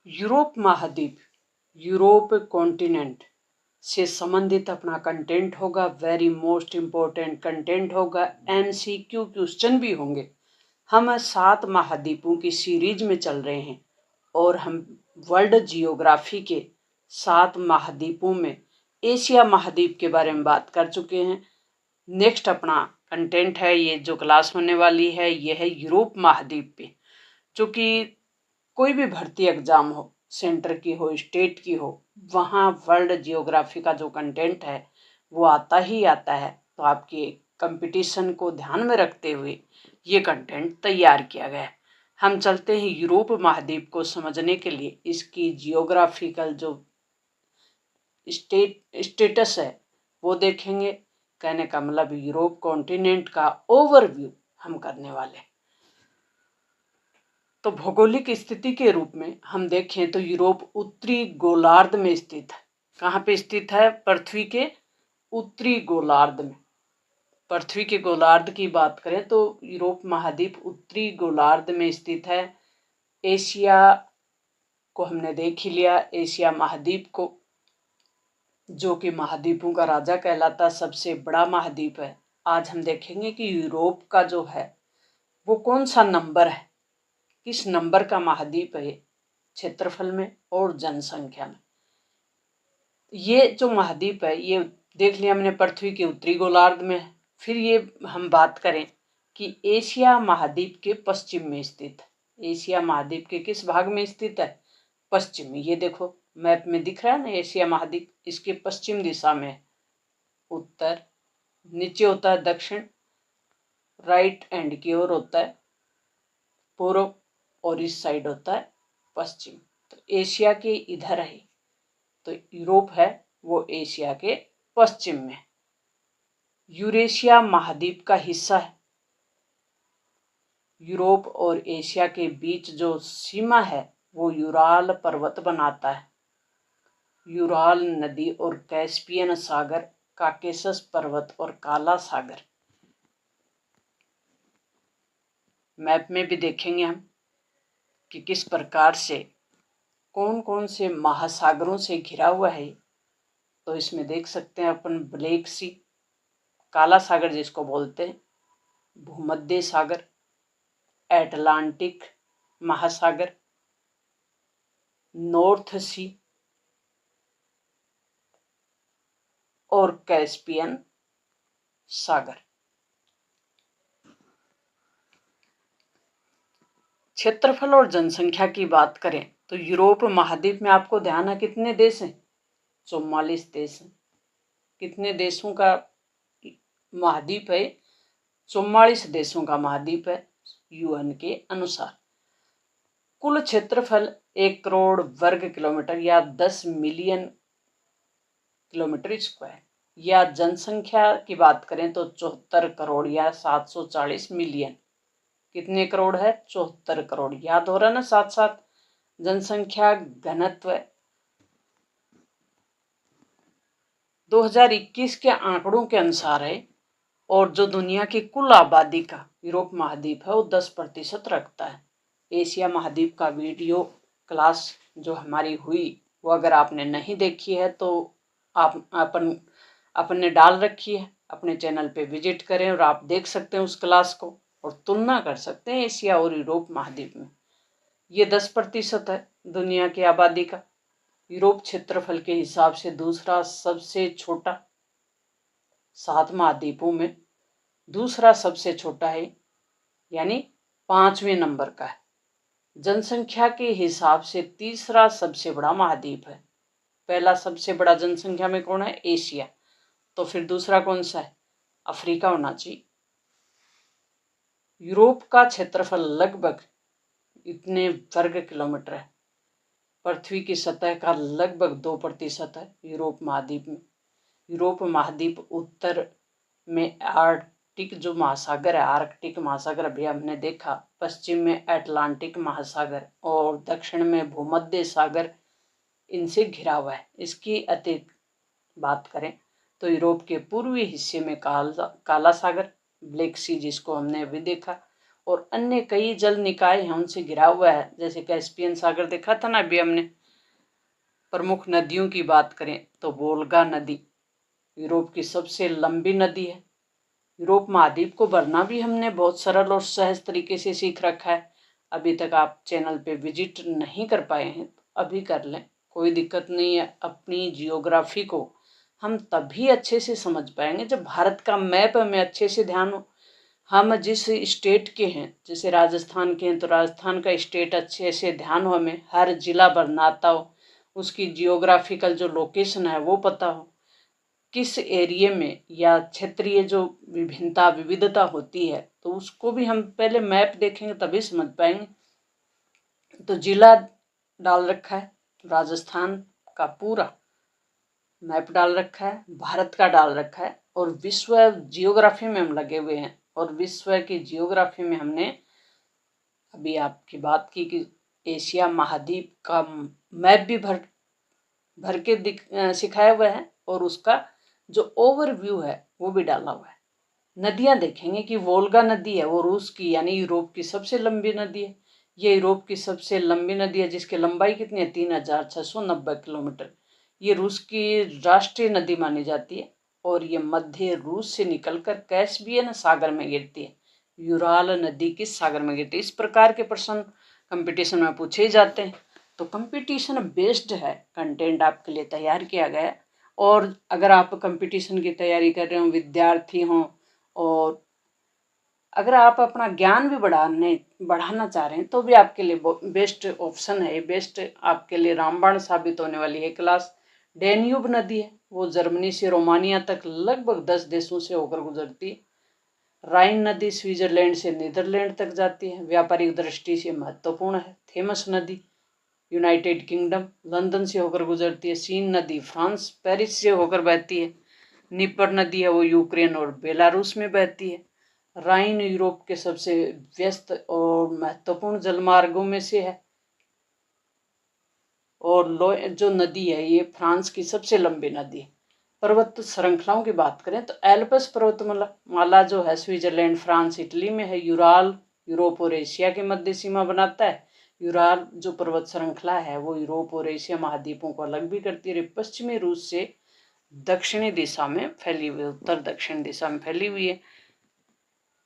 Europe महाद्वीप, Europe continent से संबंधित अपना कंटेंट होगा। वेरी मोस्ट इम्पोर्टेंट कंटेंट होगा। MCQ क्वेश्चन भी होंगे। हम 7 महाद्वीपों की सीरीज में चल रहे हैं और हम वर्ल्ड जियोग्राफी के 7 महाद्वीपों में एशिया महाद्वीप के बारे में बात कर चुके हैं। नेक्स्ट अपना कंटेंट है, ये जो क्लास होने वाली है ये है यूरोप महाद्वीप पे। जो कि कोई भी भर्ती एग्जाम हो, सेंटर की हो, स्टेट की हो, वहाँ वर्ल्ड जियोग्राफी का जो कंटेंट है वो आता ही आता है। तो आपके कंपटीशन को ध्यान में रखते हुए ये कंटेंट तैयार किया गया है। हम चलते हैं यूरोप महाद्वीप को समझने के लिए इसकी जियोग्राफिकल जो स्टेटस है वो देखेंगे। कहने का मतलब यूरोप कॉन्टिनेंट का ओवरव्यू हम करने वाले हैं। तो भौगोलिक स्थिति के रूप में हम देखें तो यूरोप उत्तरी गोलार्ध में स्थित है। कहाँ पे स्थित है? पृथ्वी के उत्तरी गोलार्ध में। पृथ्वी के गोलार्ध की बात करें तो यूरोप महाद्वीप उत्तरी गोलार्ध में स्थित है। एशिया को हमने देख ही लिया। एशिया महाद्वीप को, जो कि महाद्वीपों का राजा कहलाता, सबसे बड़ा महाद्वीप है। आज हम देखेंगे कि यूरोप का जो है वो कौन सा नंबर है, किस नंबर का महाद्वीप है क्षेत्रफल में और जनसंख्या में। ये जो महाद्वीप है ये देख लिया हमने पृथ्वी के उत्तरी गोलार्ध में है। फिर ये हम बात करें कि एशिया महाद्वीप के पश्चिम में स्थित है। एशिया महाद्वीप के किस भाग में स्थित है? पश्चिम में। ये देखो मैप में दिख रहा है ना, एशिया महाद्वीप इसके पश्चिम दिशा में है। उत्तर नीचे होता है दक्षिण, राइट एंड की ओर होता है पूर्व, और इस साइड होता है पश्चिम। तो एशिया के इधर है तो यूरोप है वो एशिया के पश्चिम में। यूरेशिया महाद्वीप का हिस्सा है। यूरोप और एशिया के बीच जो सीमा है वो यूराल पर्वत बनाता है। यूराल नदी और कैस्पियन सागर, काकेशस पर्वत और काला सागर। मैप में भी देखेंगे हम कि किस प्रकार से कौन कौन से महासागरों से घिरा हुआ है। तो इसमें देख सकते हैं अपन ब्लैक सी, काला सागर जिसको बोलते हैं, भूमध्य सागर, एटलांटिक महासागर, नॉर्थ सी और कैस्पियन सागर। क्षेत्रफल और जनसंख्या की बात करें तो यूरोप महाद्वीप में आपको ध्यान है कितने देश हैं? 44 देश हैं। कितने देशों का महाद्वीप है? 44 देशों का महाद्वीप है UN के अनुसार। कुल क्षेत्रफल 1 करोड़ वर्ग किलोमीटर या 10 मिलियन किलोमीटर स्क्वायर। या जनसंख्या की बात करें तो 74 करोड़ या 740 मिलियन। कितने करोड़ है? 74 करोड़। याद हो रहा ना साथ साथ। जनसंख्या घनत्व 2021 के आंकड़ों के अनुसार है और जो दुनिया की कुल आबादी का यूरोप महाद्वीप है वो 10% रखता है। एशिया महाद्वीप का वीडियो क्लास जो हमारी हुई वो अगर आपने नहीं देखी है तो आप अपन ने डाल रखी है, अपने चैनल पे विजिट करें और आप देख सकते हैं उस क्लास को और तुलना कर सकते हैं एशिया और यूरोप महाद्वीप में। ये 10% है दुनिया की आबादी का। यूरोप क्षेत्रफल के हिसाब से दूसरा सबसे छोटा, 7 महाद्वीपों में दूसरा सबसे छोटा है, यानी 5वें नंबर का है। जनसंख्या के हिसाब से तीसरा सबसे बड़ा महाद्वीप है। पहला सबसे बड़ा जनसंख्या में कौन है? एशिया। तो फिर दूसरा कौन सा है? अफ्रीका होना चाहिए। यूरोप का क्षेत्रफल लगभग इतने वर्ग किलोमीटर है। पृथ्वी की सतह का लगभग 2% है यूरोप महाद्वीप में। यूरोप महाद्वीप उत्तर में आर्कटिक जो महासागर है, आर्कटिक महासागर अभी हमने देखा, पश्चिम में अटलांटिक महासागर और दक्षिण में भूमध्य सागर इनसे घिरा हुआ है। इसकी अतिरिक्त बात करें तो यूरोप के पूर्वी हिस्से में काला सागर, ब्लैक सी जिसको हमने अभी देखा, और अन्य कई जल निकाय हैं उनसे घिरा हुआ है। जैसे कैस्पियन सागर देखा था ना अभी हमने। प्रमुख नदियों की बात करें तो वोल्गा नदी यूरोप की सबसे लंबी नदी है। यूरोप महाद्वीप को भरना भी हमने बहुत सरल और सहज तरीके से सीख रखा है। अभी तक आप चैनल पे विजिट नहीं कर पाए हैं तो अभी कर लें, कोई दिक्कत नहीं है। अपनी जियोग्राफी को हम तभी अच्छे से समझ पाएंगे जब भारत का मैप हमें अच्छे से ध्यान हो। हम जिस स्टेट के हैं, जैसे राजस्थान के हैं तो राजस्थान का स्टेट अच्छे से ध्यान हो, हमें हर जिला भरना आता हो, उसकी जियोग्राफिकल जो लोकेशन है वो पता हो, किस एरिए में या क्षेत्रीय जो विविधता होती है तो उसको भी हम पहले मैप देखेंगे तभी समझ पाएंगे। तो जिला डाल रखा है, राजस्थान का पूरा मैप डाल रखा है, भारत का डाल रखा है, और विश्व जियोग्राफी में हम लगे हुए हैं। और विश्व की जियोग्राफी में हमने अभी आपकी बात की कि एशिया महाद्वीप का मैप भी भर के सिखाया हुआ है, और उसका जो ओवरव्यू है वो भी डाला हुआ है। नदियां देखेंगे कि वोल्गा नदी है वो रूस की यानी यूरोप की सबसे लंबी नदी है। ये यूरोप की सबसे लंबी नदी है जिसकी लंबाई कितनी है, 3690 किलोमीटर। ये रूस की राष्ट्रीय नदी मानी जाती है और ये मध्य रूस से निकलकर कैस्पियन सागर में गिरती है। यूराल नदी किस सागर में गिरती है? इस प्रकार के प्रश्न कंपटीशन में पूछे ही जाते हैं। तो कंपटीशन बेस्ड है कंटेंट आपके लिए तैयार किया गया है। और अगर आप कंपटीशन की तैयारी कर रहे हो, विद्यार्थी हों, और अगर आप अपना ज्ञान भी बढ़ाना चाह रहे हैं तो भी आपके लिए बेस्ट ऑप्शन है। बेस्ट आपके लिए रामबाण साबित होने वाली है क्लास। डेन्यूब नदी है वो जर्मनी से रोमानिया तक लगभग 10 देशों से होकर गुजरती है। राइन नदी स्विट्जरलैंड से नीदरलैंड तक जाती है, व्यापारिक दृष्टि से महत्वपूर्ण है। थेमस नदी यूनाइटेड किंगडम लंदन से होकर गुजरती है। सीन नदी फ्रांस पेरिस से होकर बहती है। निपर नदी है वो यूक्रेन और बेलारूस में बहती है। राइन यूरोप के सबसे व्यस्त और महत्वपूर्ण जलमार्गों में से है। और जो नदी है ये फ्रांस की सबसे लंबी नदी है। पर्वत श्रृंखलाओं की बात करें तो एल्पस पर्वतमाला जो है स्विट्जरलैंड फ्रांस इटली में है। यूराल यूरोप और एशिया के मध्य सीमा बनाता है। यूराल जो पर्वत श्रृंखला है वो यूरोप और एशिया महाद्वीपों को अलग भी करती है। पश्चिमी रूस से दक्षिणी दिशा में फैली हुई, उत्तर दक्षिण दिशा में फैली हुई है।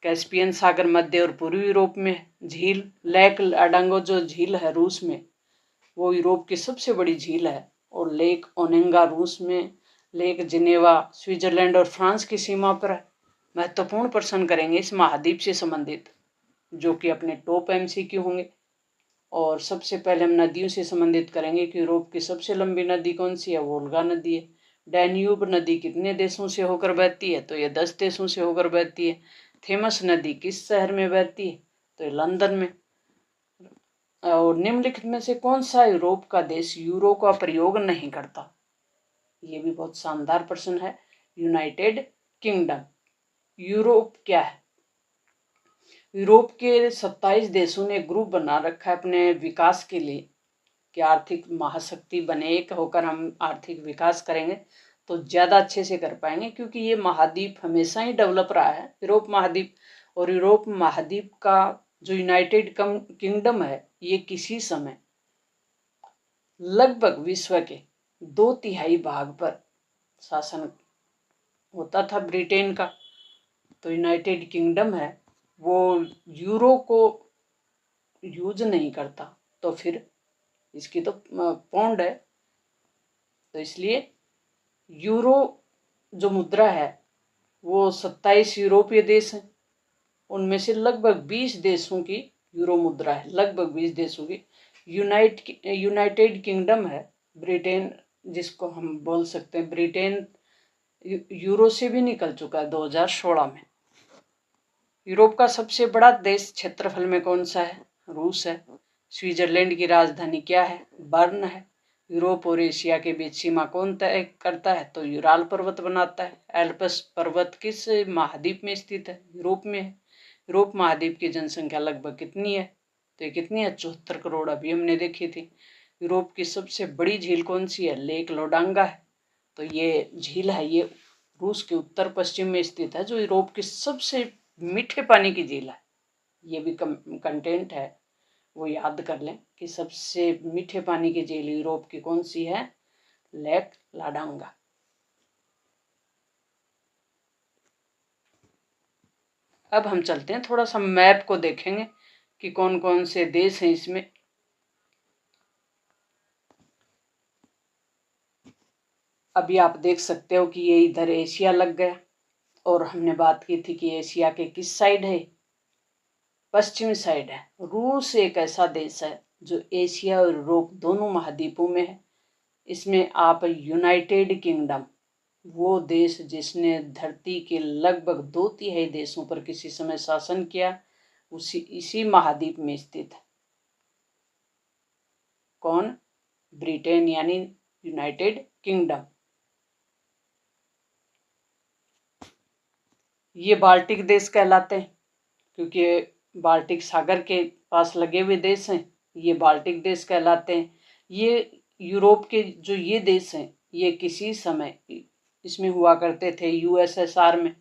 कैस्पियन सागर मध्य और पूर्वी यूरोप में। झील लेक लाडोगा जो झील है रूस में वो यूरोप की सबसे बड़ी झील है। और लेक ओनेगा रूस में। लेक जिनेवा स्विट्जरलैंड और फ्रांस की सीमा पर है। महत्वपूर्ण प्रश्न करेंगे इस महाद्वीप से संबंधित जो कि अपने टॉप एमसीक्यू होंगे। और सबसे पहले हम नदियों से संबंधित करेंगे कि यूरोप की सबसे लंबी नदी कौन सी है, वोल्गा नदी है। डैन्यूब नदी कितने देशों से होकर बहती है, तो ये 10 देशों से होकर बहती है। थेमस नदी किस शहर में बहती है, तो ये लंदन में। और निम्नलिखित में से कौन सा यूरोप का देश यूरो का प्रयोग नहीं करता, ये भी बहुत शानदार प्रश्न है। United kingdom. यूरोप क्या है? यूरोप के 27 देशों ने ग्रुप बना रखा है अपने विकास के लिए कि आर्थिक महाशक्ति बने, एक होकर हम आर्थिक विकास करेंगे तो ज़्यादा अच्छे से कर पाएंगे, क्योंकि ये महाद्वीप हमेशा ही डेवलप रहा है यूरोप महाद्वीप। और यूरोप महाद्वीप का जो यूनाइटेड किंगडम है ये किसी समय लगभग विश्व के 2/3 भाग पर शासन होता था ब्रिटेन का। तो यूनाइटेड किंगडम है वो यूरो को यूज नहीं करता, तो फिर इसकी तो पौंड है। तो इसलिए यूरो जो मुद्रा है वो 27 यूरोपीय देश हैं, उनमें से लगभग 20 देशों की यूरो मुद्रा है, लगभग 20 देशों की। यूनाइटेड किंगडम है ब्रिटेन, जिसको हम बोल सकते हैं ब्रिटेन यूरो से भी निकल चुका है 2016 में। यूरोप का सबसे बड़ा देश क्षेत्रफल में कौन सा है, रूस है। स्विट्जरलैंड की राजधानी क्या है, बर्न है। यूरोप और एशिया के बीच सीमा कौन तय करता है, तो यूराल पर्वत बनाता है। एल्पस पर्वत किस महाद्वीप में स्थित है, यूरोप में है। यूरोप महाद्वीप की जनसंख्या लगभग कितनी है, तो ये कितनी है, 74 करोड़, अभी हमने देखी थी। यूरोप की सबसे बड़ी झील कौन सी है, लेक लोडांगा है। तो ये झील है ये रूस के उत्तर पश्चिम में स्थित है, जो यूरोप की सबसे मीठे पानी की झील है ये भी कंटेंट है, वो याद कर लें कि सबसे मीठे पानी की झील यूरोप की कौन सी है? Lake Ladoga. अब हम चलते हैं, थोड़ा सा मैप को देखेंगे कि कौन कौन से देश हैं इसमें। अभी आप देख सकते हो कि ये इधर एशिया लग गया, और हमने बात की थी कि एशिया के किस साइड है? पश्चिमी साइड है। रूस एक ऐसा देश है जो एशिया और यूरोप दोनों महाद्वीपों में है। इसमें आप यूनाइटेड किंगडम, वो देश जिसने धरती के लगभग 2/3 देशों पर किसी समय शासन किया, इसी महाद्वीप में स्थित है। कौन? ब्रिटेन, यानी यूनाइटेड किंगडम। ये बाल्टिक देश कहलाते हैं, क्योंकि बाल्टिक सागर के पास लगे हुए देश हैं, ये बाल्टिक देश कहलाते हैं। ये यूरोप के जो ये देश हैं, ये किसी समय इसमें हुआ करते थे यूएसएसआर में।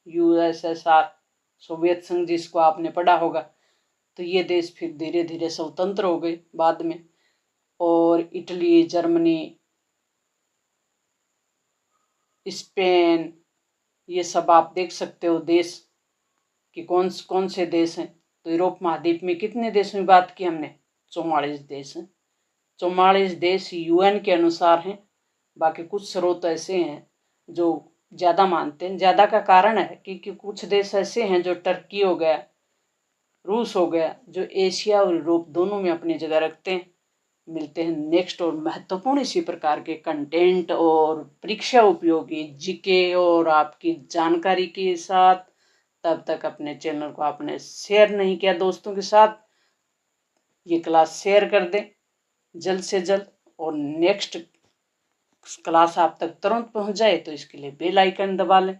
यूएसएसआर, सोवियत संघ, जिसको आपने पढ़ा होगा। तो ये देश फिर धीरे धीरे स्वतंत्र हो गए बाद में। और इटली, जर्मनी, स्पेन, ये सब आप देख सकते हो देश कि कौन कौन से देश हैं। तो यूरोप महाद्वीप में कितने देशों की बात की हमने? 44 देश हैं। 44 देश यूएन के अनुसार हैं। बाकी कुछ स्रोत ऐसे हैं जो ज़्यादा मानते हैं। ज़्यादा का कारण है कि कुछ देश ऐसे हैं, जो टर्की हो गया, रूस हो गया, जो एशिया और यूरोप दोनों में अपनी जगह रखते हैं। मिलते हैं नेक्स्ट और महत्वपूर्ण इसी प्रकार के कंटेंट और परीक्षा उपयोगी जीके और आपकी जानकारी के साथ। तब तक अपने चैनल को आपने शेयर नहीं किया दोस्तों के साथ, ये क्लास शेयर कर दें जल्द से जल्द, और नेक्स्ट क्लास आप तक तुरंत पहुंच जाए तो इसके लिए बेल आइकन दबा लें।